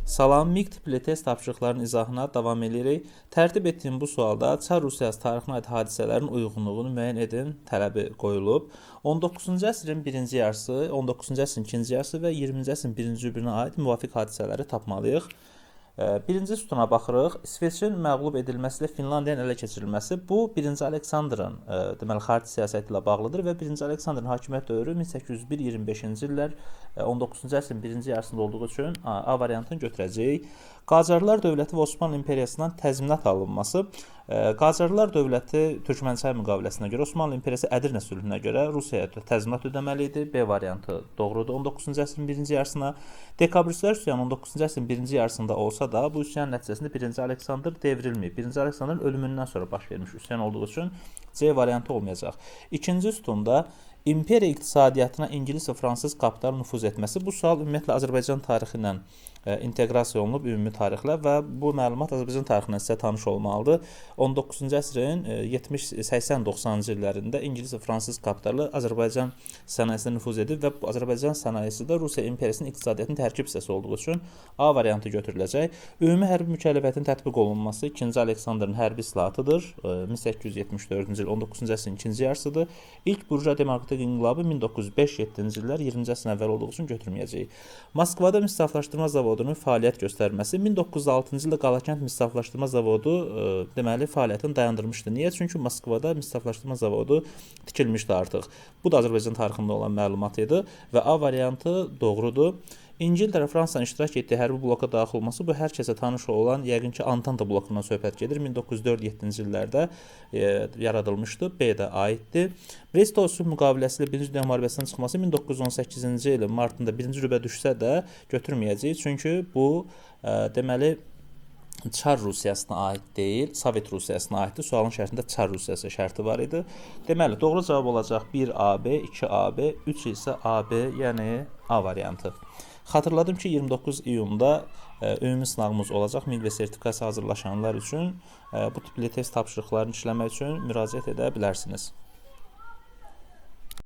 Salam, MİQ tipli test tapşırıqlarının izahına davam edirik. Tərtib etdiyim bu sualda Çar Rusiyası tarixinə aid hadisələrin uyğunluğunu müəyyən edin tələbi qoyulub. 19-cu əsrin birinci yarısı, 19-cu əsrin ikinci yarısı və 20-ci əsrin birinci rübünə aid müvafiq hadisələri tapmalıyıq. Birinci sütuna baxırıq. İsveçin məğlub edilməsi ilə Finlandiyanın ələ keçirilməsi bu 1-ci Aleksandrın deməli xarici siyasəti ilə bağlıdır və 1-ci Aleksandrın hakimiyyət dövrü 1801-25-ci illər 19-cu əsrin birinci yarısında olduğu üçün A variantını götürəcəyik. Qacarlar dövləti və Osmanlı imperiyasından təzminat alınması. Qacarlar dövləti Türkmənçay müqaviləsinə görə, Osmanlı imperiyası Ədirnə sülhünə görə Rusiyaya təzminat ödəməli idi. B variantı doğrudur. 19-cu əsrin birinci yarısına dekabristlər üsyanı 19-cu əsrin birinci yarısında olsa da bu üsyan nəticəsində 1-ci Aleksandr devrilməyib. 1-ci Aleksandrın ölümündən sonra baş vermiş üsyan olduğu üçün C variantı olmayacaq. İkinci sütunda imperiya iqtisadiyyatına İngilis və fransız kapital nüfuz etməsi. Bu sual ümumiyyətlə Azərbaycan tarixi ilə inteqrasiya olunub ümumi tarixlə və bu məlumat Azərbaycan tarixindən sizə tanış olmalıdır. 19-cu əsrin 70-80-90-cı illərində İngilis və fransız kapitalı Azərbaycan sənayesinə nüfuz edib və Azərbaycan sənayesi də Rusiya imperiyasının iqtisadiyyatının tərkib hissəsi olduğu üçün A variantı götürüləcək. Ümumi hərbi mükəlləfiyyətin tətbiq olunması 2-ci Aleksandrın hərbi islahatıdır. 1874-cü il 19-cu əsrin ikinci yarısıdır. İlk burja demokratik inqilabı 1905-7-ci illər 20-ci əsrin əvvəl olduğu üçün götürməyəcəyik. Moskvada misaflaşdırma zavodunun fəaliyyət göstərməsi 1906-cı ildə Qalakənd misaflaşdırma zavodu deməli fəaliyyətini dayandırmışdı. Niyə? Çünki Moskvada misaflaşdırma zavodu tikilmişdi artıq. Bu da Azərbaycan tarixində olan məlumat idi və A variantı doğrudur. İngiltərə Fransanın iştirak etdiyi hərbi bloka daxil olması bu hər kəsə tanış olan, yəqin ki, Antanta blokundan söhbət gedir. 1904-7-ci illərdə yaradılmışdı. B də aiddir. Brest-Litovsk müqaviləsi ilə Birinci Dünya müharibəsindən çıxması 1918-ci ilin martında birinci rübə düşsə də götürməyəcəyik. Çünki bu deməli Çar Rusiyasına aid deyil, Sovet Rusiyasına aiddir. Sualın şərtində Çar Rusiyası şərti var idi. Deməli, doğru cavab olacaq 1AB, 2AB, 3 isə AB, yəni A variantı. Xatırladım ki, 29 iyunda ümumi sınağımız olacaq. MİQ və sertifikasiya hazırlaşanlar üçün bu tipli test tapşırıqlarını işləmək üçün müraciət edə bilərsiniz.